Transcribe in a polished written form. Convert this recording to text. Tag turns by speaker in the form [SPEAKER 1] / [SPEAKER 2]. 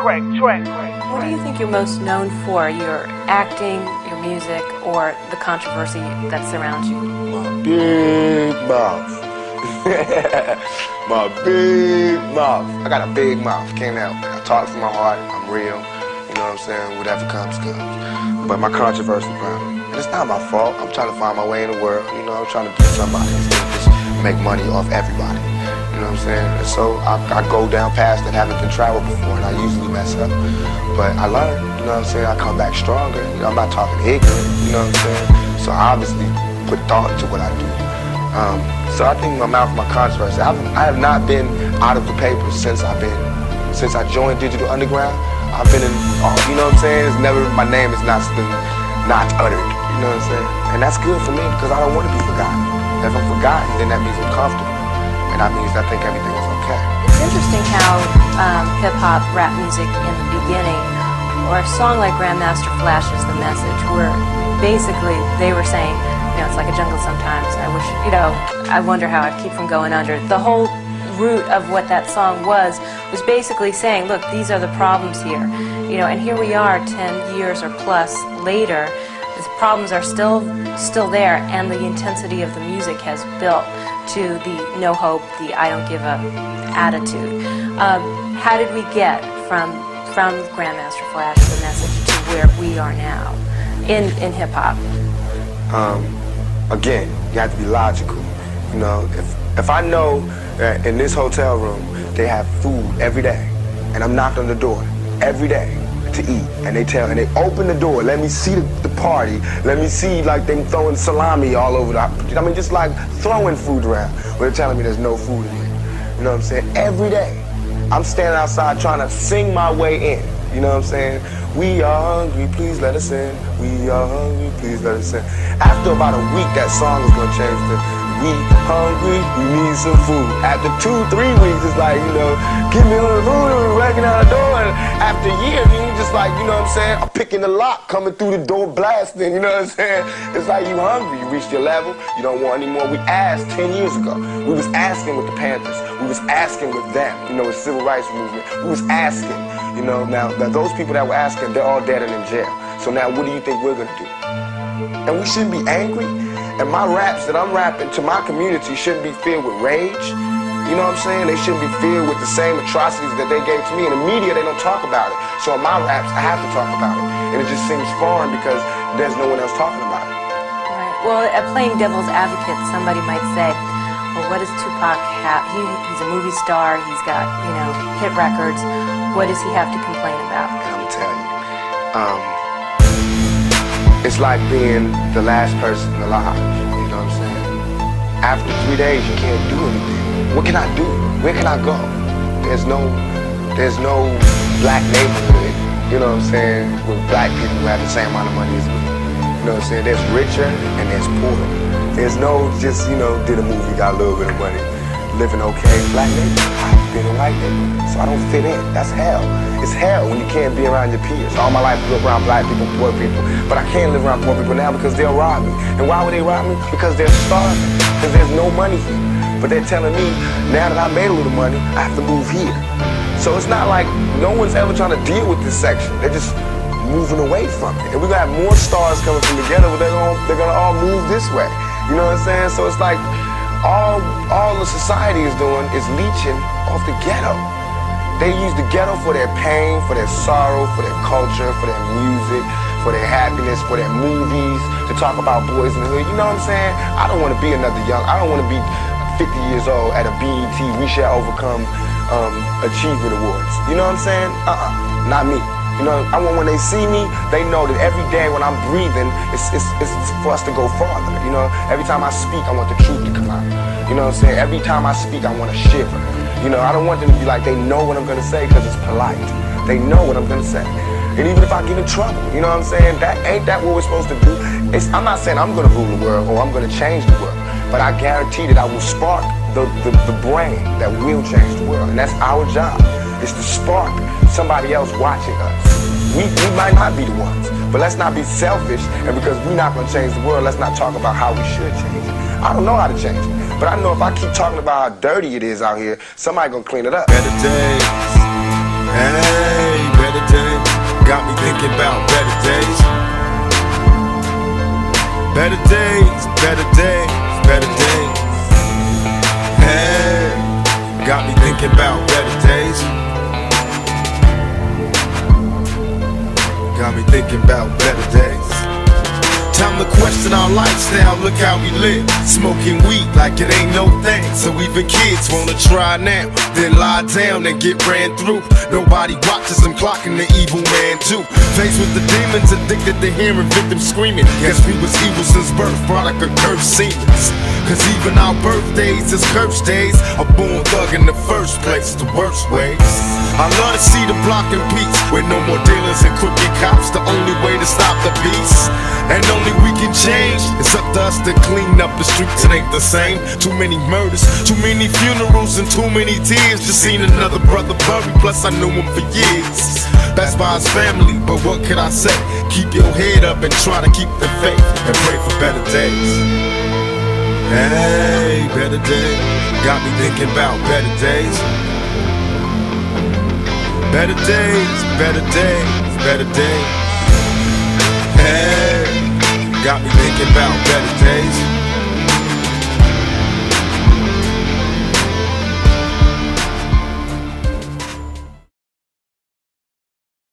[SPEAKER 1] What do you think you're most known for? Your acting, your music, or the controversy that surrounds you?
[SPEAKER 2] My big mouth. My big mouth. I got a big mouth, can't help it. I talk from my heart, I'm real, you know what I'm saying? Whatever comes, comes. But my controversy problem, and it's not my fault. I'm trying to find my way in the world, you know, I'm trying to be somebody instead of just make money off everybody. You know what I'm saying? And so I go down paths that haven't been traveled before, and I usually mess up. But I learn, you know what I'm saying? I come back stronger. You know, I'm not talking ignorant, you know what I'm saying? So I obviously put thought into what I do. So I think my mouth, my controversy. I have not been out of the papers since I joined Digital Underground. I've been in, you know what I'm saying? It's never, my name has not been not uttered, you know what I'm saying? And that's good for me because I don't want to be forgotten. If I'm forgotten, then that means I'm comfortable. And that means I think everything is okay.
[SPEAKER 1] It's interesting how hip-hop, rap music in the beginning, or a song like Grandmaster Flash's The Message, where basically they were saying, you know, it's like a jungle sometimes. I wish, you know, I wonder how I'd keep from going under. The whole root of what that song was basically saying, look, these are the problems here. You know, and here we are 10 years or plus later, the problems are still there, and the intensity of the music has built to the no hope, the I don't give up attitude. How did we get from Grandmaster Flash, The Message, to where we are now in hip-hop?
[SPEAKER 2] Again, you have to be logical. You know, if I know that in this hotel room they have food every day, and I'm knocking on the door every day to eat, and they open the door, let me see the party, let me see like them throwing salami all over I mean, just like throwing food around, but they're telling me there's no food in here. You know what I'm saying? Every day, I'm standing outside trying to sing my way in. You know what I'm saying? We are hungry, please let us in. We are hungry, please let us in. After about a week, that song is gonna change to we hungry, we need some food. After 2-3 weeks, it's like, you know, give me a little food, we're breaking out the door. And after a year, you just like, you know what I'm saying? I'm picking the lock, coming through the door, blasting, you know what I'm saying? It's like you hungry, you reached your level, you don't want any more. We asked 10 years ago. We was asking with the Panthers. We was asking with them, you know, the civil rights movement. We was asking, you know, now those people that were asking, they're all dead and in jail. So now what do you think we're gonna do? And we shouldn't be angry. And my raps that I'm rapping to my community shouldn't be filled with rage. You know what I'm saying? They shouldn't be filled with the same atrocities that they gave to me. In the media, they don't talk about it. So in my raps, I have to talk about it. And it just seems foreign because there's no one else talking about it.
[SPEAKER 1] Right. Well, playing devil's advocate, somebody might say, well, what does Tupac have? He's a movie star. He's got, you know, hit records. What does he have to complain about?
[SPEAKER 2] And I'm telling you, it's like being the last person alive, you know what I'm saying? After 3 days, you can't do anything. What can I do? Where can I go? There's no black neighborhood, you know what I'm saying, with black people who have the same amount of money as me. You know what I'm saying? There's richer and there's poorer. There's no just, you know, did a movie, got a little bit of money, living okay. Black neighborhood, I've been in white neighborhood, so I don't fit in. That's hell. It's hell when you can't be around your peers. All my life I grew up around black people, poor people. But I can't live around poor people now because they'll rob me. And why would they rob me? Because they're starving. Because there's no money here. But they're telling me, now that I made a little money, I have to move here. So it's not like no one's ever trying to deal with this section. They're just moving away from it. And we're gonna have more stars coming from together, but they're gonna all move this way. You know what I'm saying? So it's like all the society is doing is leeching off the ghetto. They use the ghetto for their pain, for their sorrow, for their culture, for their music, for their happiness, for their movies, to talk about boys in the hood. You know what I'm saying? I don't want to be another I don't want to be 50 years old at a BET We Shall Overcome Achievement Awards. You know what I'm saying? Not me. You know, I want when they see me, they know that every day when I'm breathing, it's for us to go farther. You know, every time I speak, I want the truth to come out. You know what I'm saying? Every time I speak, I want to shiver. You know, I don't want them to be like, they know what I'm going to say because it's polite. They know what I'm going to say. And even if I get in trouble, you know what I'm saying? Ain't that what we're supposed to do? I'm not saying I'm going to rule the world or I'm going to change the world. But I guarantee that I will spark the brain that will change the world. And that's our job, is to spark somebody else watching us. We might not be the ones, but let's not be selfish. And because we're not going to change the world, let's not talk about how we should change it. I don't know how to change it. But I know if I keep talking about how dirty it is out here, somebody gonna clean it up.
[SPEAKER 3] Better days, hey, better days, better days, better days. Hey, got me thinking about better days. Got me thinking about better days. Time to question our lifestyle, look how we live. Smoking weed like it ain't no thing. So even kids wanna try now, then lie down and get ran through. Nobody watches them clocking the evil man too. Faced with the demons, addicted to hearing victims screaming. Guess we was evil since birth, product of cursed seemings. Cause even our birthdays is cursed days. A born thug in the first place, the worst ways. I love to see the block in peace, with no more dealers and crooked cops. The only way to stop the peace, and only we can change. It's up to us to clean up the streets, it ain't the same. Too many murders, too many funerals, and too many tears. Just seen another brother buried, plus I knew him for years. That's by his family, but what could I say? Keep your head up and try to keep the faith, and pray for better days. Hey, better days, got me thinking about better days. Better days, better days, better days. Hey, got me thinking about better days.